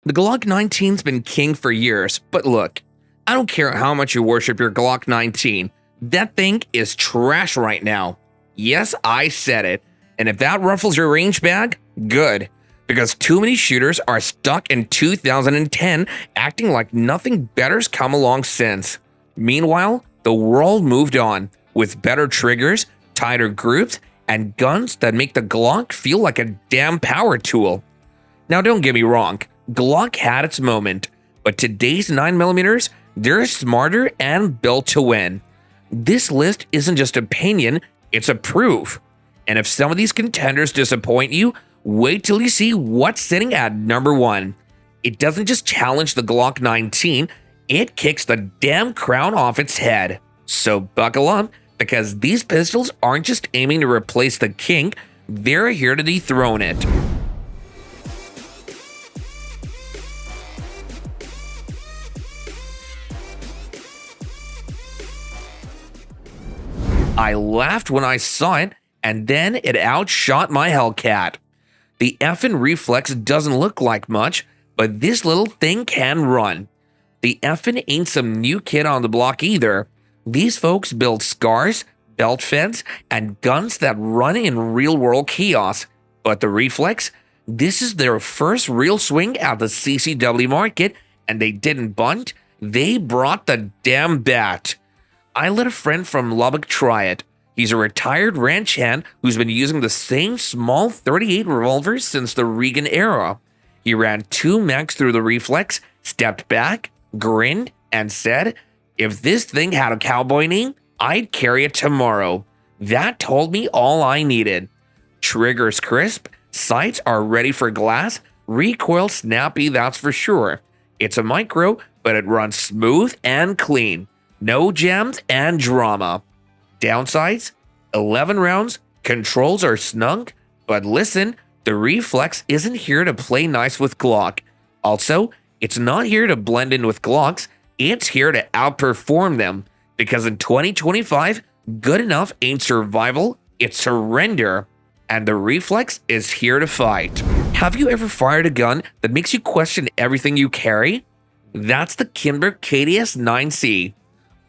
The Glock 19's been king for years, but look, I don't care how much you worship your Glock 19, that thing is trash right now. Yes, I said it, and if that ruffles your range bag, good, because too many shooters are stuck in 2010 acting like nothing better's come along since. Meanwhile, the world moved on, with better triggers, tighter groups, and guns that make the Glock feel like a damn power tool. Now don't get me wrong, Glock had its moment, but today's 9mm, they're smarter and built to win. This list isn't just opinion, it's a proof. And if some of these contenders disappoint you, wait till you see what's sitting at number 1. It doesn't just challenge the Glock 19, it kicks the damn crown off its head. So buckle up, because these pistols aren't just aiming to replace the king, they're here to dethrone it. I laughed when I saw it, and then it outshot my hellcat. The effing reflex doesn't look like much, but this little thing can run. The effing ain't some new kid on the block either. These folks build scars, belt feds, and guns that run in real-world chaos. But the reflex? This is their first real swing at the CCW market, and they didn't bunt, they brought the damn bat. I let a friend from Lubbock try it. He's a retired ranch hand who's been using the same small .38 revolver since the Reagan era. He ran 2 mags through the reflex, stepped back, grinned, and said, "If this thing had a cowboy name, I'd carry it tomorrow." That told me all I needed. Triggers crisp, sights are ready for glass, recoil snappy, that's for sure. It's a micro, but it runs smooth and clean. No jams and drama. Downsides? 11 rounds, controls are snug, but listen, the reflex isn't here to play nice with Glock. Also, it's not here to blend in with Glocks, it's here to outperform them, because in 2025, good enough ain't survival, it's surrender, and the reflex is here to fight. Have you ever fired a gun that makes you question everything you carry? That's the Kimber KDS 9C.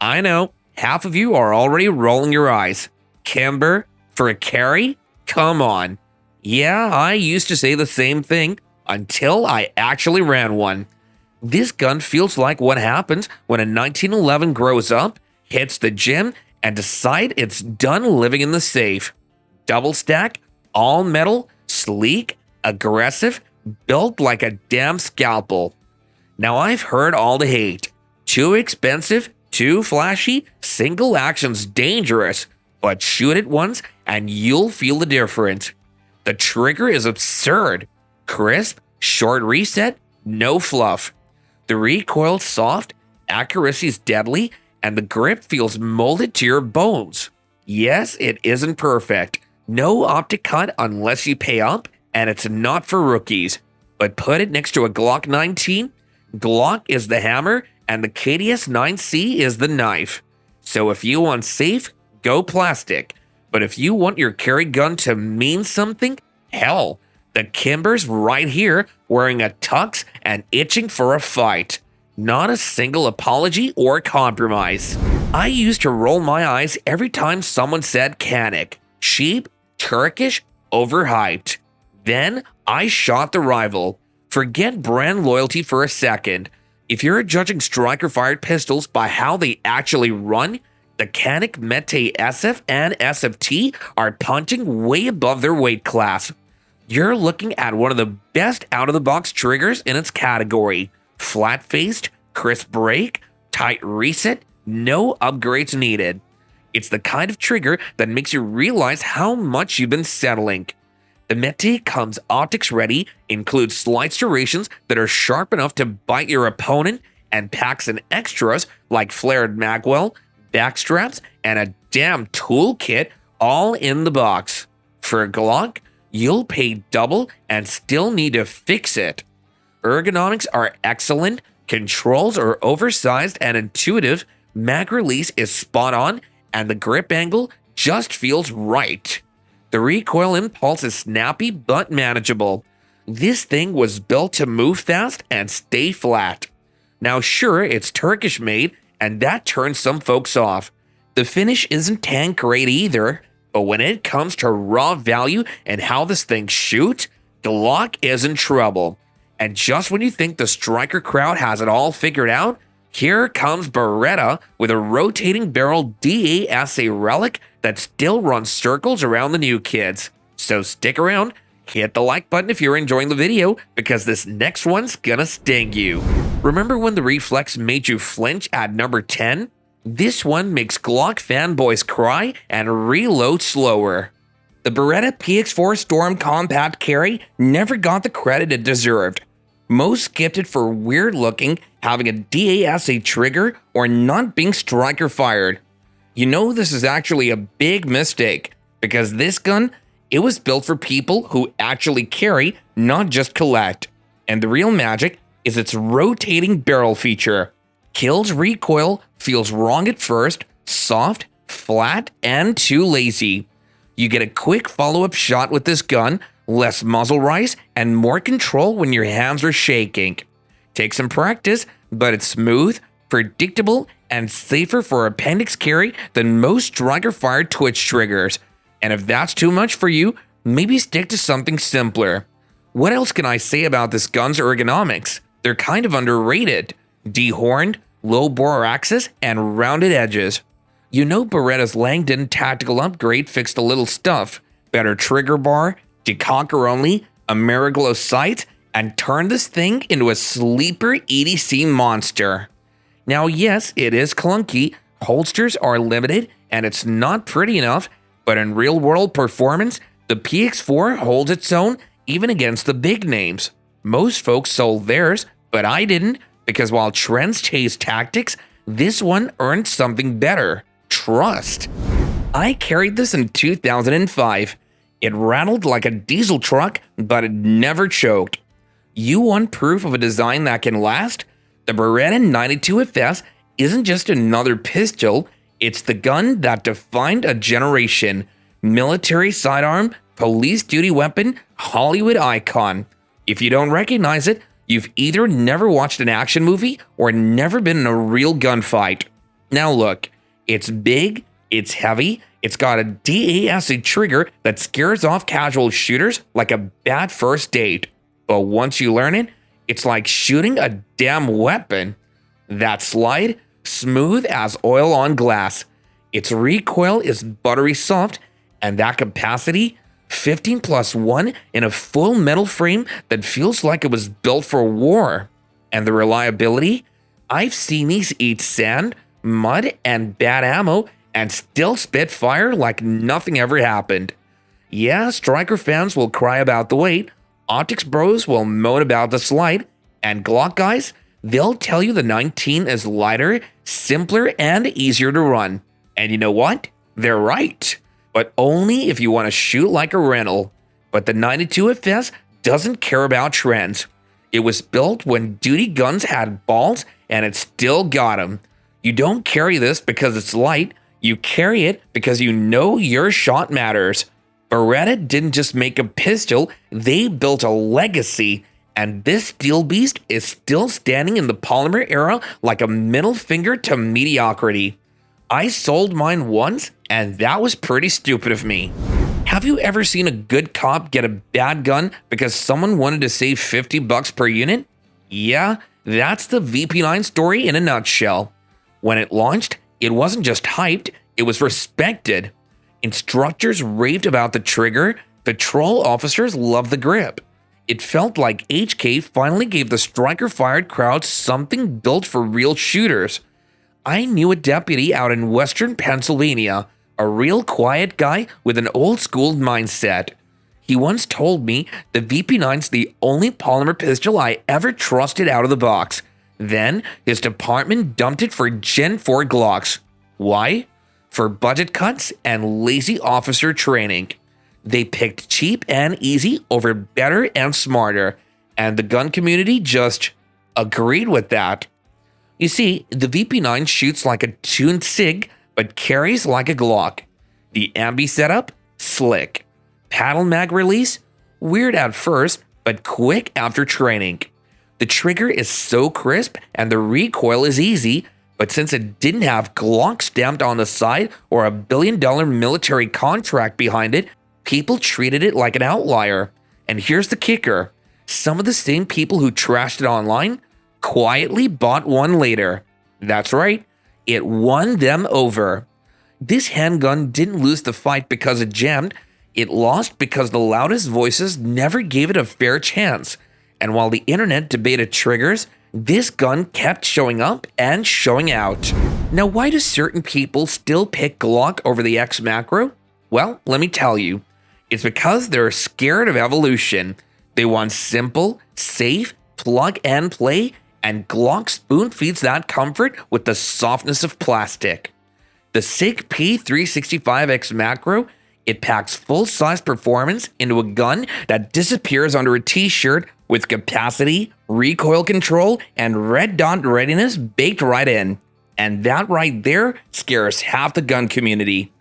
I know, half of you are already rolling your eyes. Kimber? For a carry? Come on. Yeah, I used to say the same thing until I actually ran one. This gun feels like what happens when a 1911 grows up, hits the gym, and decides it's done living in the safe. Double stack, all metal, sleek, aggressive, built like a damn scalpel. Now I've heard all the hate. Too expensive, too flashy, single action's dangerous, but shoot it once and you'll feel the difference. The trigger is absurd. Crisp, short reset, no fluff. The recoil's soft, accuracy's deadly, and the grip feels molded to your bones. Yes, it isn't perfect. No optic cut unless you pay up, and it's not for rookies. But put it next to a Glock 19, Glock is the hammer, and the KDS 9C is the knife. So if you want safe, go plastic. But if you want your carry gun to mean something, hell, the Kimber's right here wearing a tux and itching for a fight. Not a single apology or compromise. I used to roll my eyes every time someone said Canik. Cheap, Turkish, overhyped. Then I shot the rival. Forget brand loyalty for a second. If you're judging striker-fired pistols by how they actually run, the Canik Mete SF and SFT are punting way above their weight class. You're looking at one of the best out-of-the-box triggers in its category. Flat-faced, crisp break, tight reset, no upgrades needed. It's the kind of trigger that makes you realize how much you've been settling. The Mete comes optics ready, includes slight durations that are sharp enough to bite your opponent, and packs in extras like flared magwell, backstraps, and a damn toolkit all in the box. For a Glock, you'll pay double and still need to fix it. Ergonomics are excellent, controls are oversized and intuitive, mag release is spot on, and the grip angle just feels right. The recoil impulse is snappy but manageable. This thing was built to move fast and stay flat. Now sure, it's Turkish made, and that turns some folks off. The finish isn't tank great either, but when it comes to raw value and how this thing shoots, Glock is in trouble. And just when you think the striker crowd has it all figured out, here comes Beretta with a rotating barrel DASA relic that still runs circles around the new kids. So stick around, hit the like button if you're enjoying the video, because this next one's gonna sting you. Remember when the reflex made you flinch at number 10? This one makes Glock fanboys cry and reload slower. The Beretta PX4 Storm Compact Carry never got the credit it deserved. Most skipped it for weird looking, having a DASA trigger, or not being striker fired. You know this is actually a big mistake, because this gun, it was built for people who actually carry, not just collect. And the real magic is its rotating barrel feature. Kills recoil, feels wrong at first, soft, flat, and too lazy. You get a quick follow-up shot with this gun, less muzzle rise, and more control when your hands are shaking. Takes some practice, but it's smooth, predictable, and safer for appendix carry than most striker-fired twitch triggers. And if that's too much for you, maybe stick to something simpler. What else can I say about this gun's ergonomics? They're kind of underrated. Dehorned, low bore axis, and rounded edges. You know Beretta's Langdon tactical upgrade fixed a little stuff. Better trigger bar, deconquer only, Ameriglow sight, and turned this thing into a sleeper EDC monster. Now yes, it is clunky, holsters are limited, and it's not pretty enough, but in real world performance, the PX4 holds its own even against the big names. Most folks sold theirs, but I didn't, because while trends chase tactics, this one earned something better. Trust. I carried this in 2005. It rattled like a diesel truck, but it never choked. You want proof of a design that can last? The Beretta 92FS isn't just another pistol, it's the gun that defined a generation. Military sidearm, police duty weapon, Hollywood icon. If you don't recognize it, you've either never watched an action movie or never been in a real gunfight. Now look, it's big, it's heavy, it's got a DASA trigger that scares off casual shooters like a bad first date. But once you learn it, it's like shooting a damn weapon. That slide, smooth as oil on glass. Its recoil is buttery soft, and that capacity, 15+1 in a full metal frame that feels like it was built for war. And the reliability? I've seen these eat sand, mud, and bad ammo and still spit fire like nothing ever happened. Yeah, striker fans will cry about the weight, optics bros will moan about the slide, and Glock guys, they'll tell you the 19 is lighter, simpler, and easier to run. And you know what? They're right. But only if you want to shoot like a rental. But the 92FS doesn't care about trends. It was built when duty guns had balls, and it still got them. You don't carry this because it's light, you carry it because you know your shot matters. Beretta didn't just make a pistol, they built a legacy. And this steel beast is still standing in the polymer era like a middle finger to mediocrity. I sold mine once, and that was pretty stupid of me. Have you ever seen a good cop get a bad gun because someone wanted to save $50 per unit? Yeah, that's the VP9 story in a nutshell. When it launched, it wasn't just hyped, it was respected. Instructors raved about the trigger, patrol officers loved the grip. It felt like HK finally gave the striker-fired crowd something built for real shooters. I knew a deputy out in western Pennsylvania, a real quiet guy with an old-school mindset. He once told me the VP9's the only polymer pistol I ever trusted out of the box. Then, his department dumped it for Gen 4 Glocks. Why? For budget cuts and lazy officer training. They picked cheap and easy over better and smarter, and the gun community just agreed with that. You see, the VP9 shoots like a tuned SIG, but carries like a Glock. The ambi setup? Slick. Paddle mag release? Weird at first, but quick after training. The trigger is so crisp and the recoil is easy, but since it didn't have Glock stamped on the side or a billion-dollar military contract behind it, people treated it like an outlier. And here's the kicker. Some of the same people who trashed it online quietly bought one later. That's right, it won them over. This handgun didn't lose the fight because it jammed. It lost because the loudest voices never gave it a fair chance. And while the internet debated triggers, this gun kept showing up and showing out. Now, why do certain people still pick Glock over the X Macro? Well, let me tell you. It's because they're scared of evolution. They want simple, safe, plug and play, and Glock spoon feeds that comfort with the softness of plastic. The SIG P365X Macro, it packs full-size performance into a gun that disappears under a t-shirt with capacity, recoil control, and red dot readiness baked right in. And that right there scares half the gun community.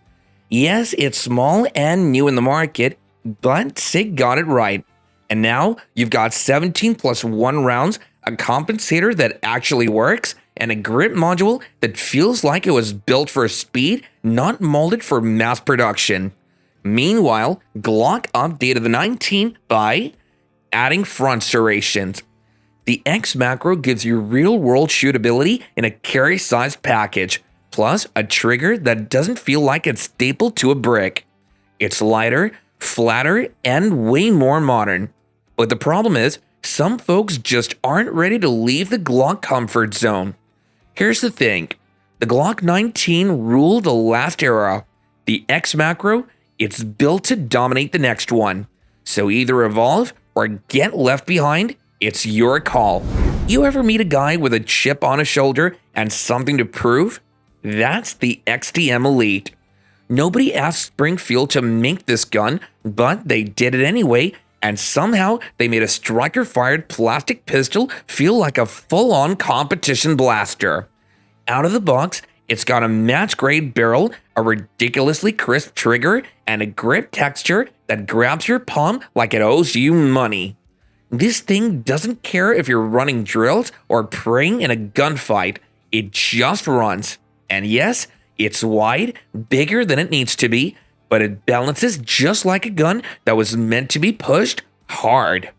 Yes, it's small and new in the market, but SIG got it right. And now you've got 17 plus 1 rounds, a compensator that actually works, and a grip module that feels like it was built for speed, not molded for mass production. Meanwhile, Glock updated the 19 by adding front serrations. The X Macro gives you real-world shootability in a carry-sized package, plus a trigger that doesn't feel like it's stapled to a brick. It's lighter, flatter, and way more modern. But the problem is, some folks just aren't ready to leave the Glock comfort zone. Here's the thing. The Glock 19 ruled the last era. The X Macro, it's built to dominate the next one. So either evolve or get left behind, it's your call. You ever meet a guy with a chip on his shoulder and something to prove? That's the XDM Elite. Nobody asked Springfield to make this gun, but they did it anyway, and somehow they made a striker-fired plastic pistol feel like a full-on competition blaster. Out of the box, it's got a match-grade barrel, a ridiculously crisp trigger, and a grip texture that grabs your palm like it owes you money. This thing doesn't care if you're running drills or praying in a gunfight. It just runs. And yes, it's wide, bigger than it needs to be, but it balances just like a gun that was meant to be pushed hard.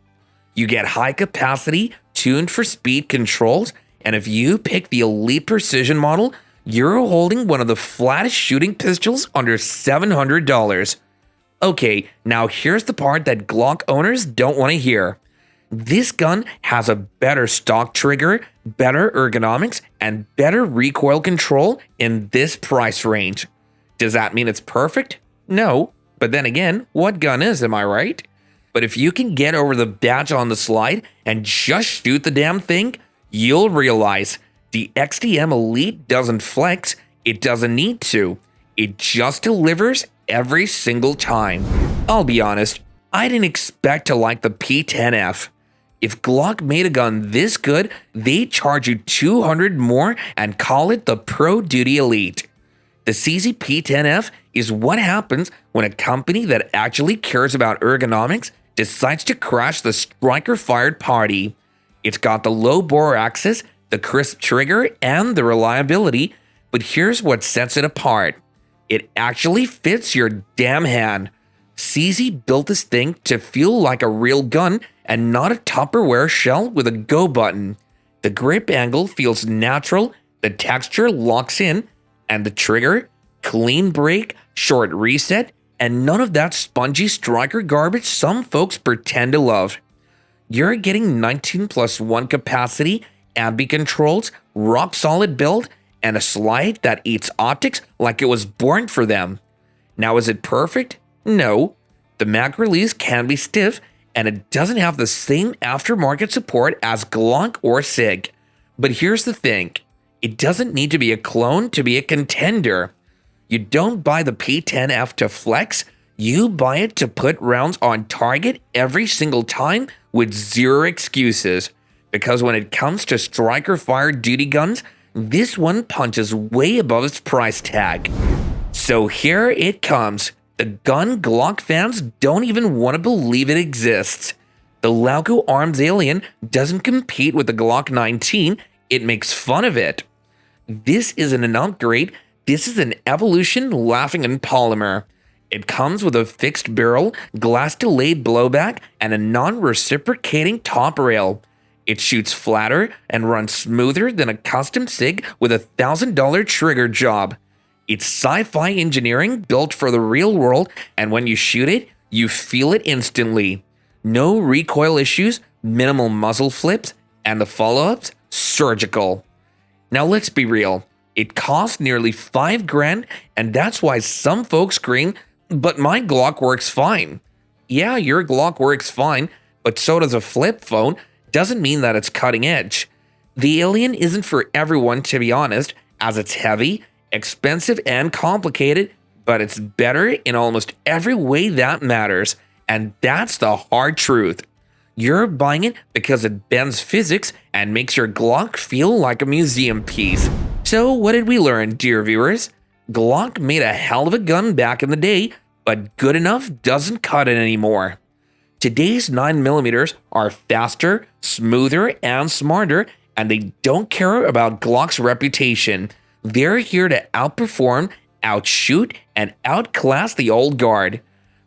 You get high capacity, tuned for speed controls, and if you pick the Elite Precision model, you're holding one of the flattest shooting pistols under $700. Okay, now here's the part that Glock owners don't want to hear. This gun has a better stock trigger, better ergonomics, and better recoil control in this price range. Does that mean it's perfect? No, but then again, what gun is, am I right? But if you can get over the badge on the slide and just shoot the damn thing, you'll realize the XDM Elite doesn't flex, it doesn't need to. It just delivers every single time. I'll be honest, I didn't expect to like the P10F. If Glock made a gun this good, they'd charge you $200 more and call it the Pro Duty Elite. The CZ P10F is what happens when a company that actually cares about ergonomics decides to crash the striker-fired party. It's got the low bore axis, the crisp trigger, and the reliability, but here's what sets it apart. It actually fits your damn hand. CZ built this thing to feel like a real gun and not a Tupperware shell with a go button. The grip angle feels natural, the texture locks in, and the trigger, clean break, short reset, and none of that spongy striker garbage some folks pretend to love. You're getting 19 plus 1 capacity, ambi controls, rock solid build, and a slide that eats optics like it was born for them. Now, is it perfect? No. The mag release can be stiff, and it doesn't have the same aftermarket support as Glock or SIG. But here's the thing. It doesn't need to be a clone to be a contender. You don't buy the P10F to flex, you buy it to put rounds on target every single time with zero excuses. Because when it comes to striker-fired duty guns, this one punches way above its price tag. So here it comes. The gun Glock fans don't even want to believe it exists. The Lauco Arms alien doesn't compete with the Glock 19, it makes fun of it. This isn't an upgrade, this is an evolution laughing in polymer. It comes with a fixed barrel, glass-delayed blowback, and a non-reciprocating top rail. It shoots flatter and runs smoother than a custom SIG with a $1,000 trigger job. It's sci-fi engineering built for the real world, and when you shoot it, you feel it instantly. No recoil issues, minimal muzzle flips, and the follow-ups, surgical. Now let's be real, it costs nearly $5,000, and that's why some folks scream, "But my Glock works fine." Yeah, your Glock works fine, but so does a flip phone. Doesn't mean that it's cutting edge. The alien isn't for everyone, to be honest, as it's heavy, expensive, and complicated, but it's better in almost every way that matters, and that's the hard truth. You're buying it because it bends physics and makes your Glock feel like a museum piece. So what did we learn, dear viewers? Glock made a hell of a gun back in the day, but good enough doesn't cut it anymore. Today's 9mm are faster, smoother, and smarter, and they don't care about Glock's reputation. They're here to outperform, outshoot, and outclass the old guard.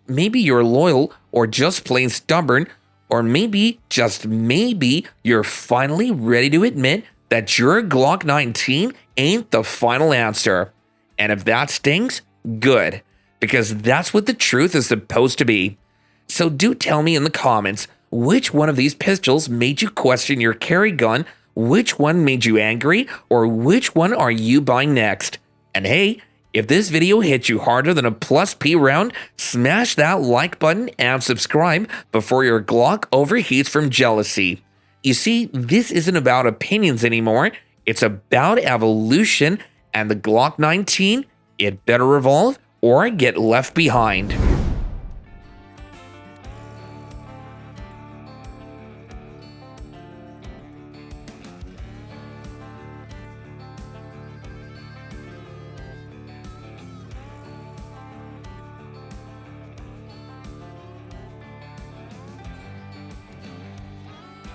Maybe you're loyal or just plain stubborn, or maybe, just maybe, you're finally ready to admit that your Glock 19 ain't the final answer. And if that stings, good, because that's what the truth is supposed to be. So do tell me in the comments, which one of these pistols made you question your carry gun, which one made you angry, or which one are you buying next? And hey, if this video hit you harder than a plus P round, smash that like button and subscribe before your Glock overheats from jealousy. You see, this isn't about opinions anymore, it's about evolution, and the Glock 19, it better evolve or get left behind.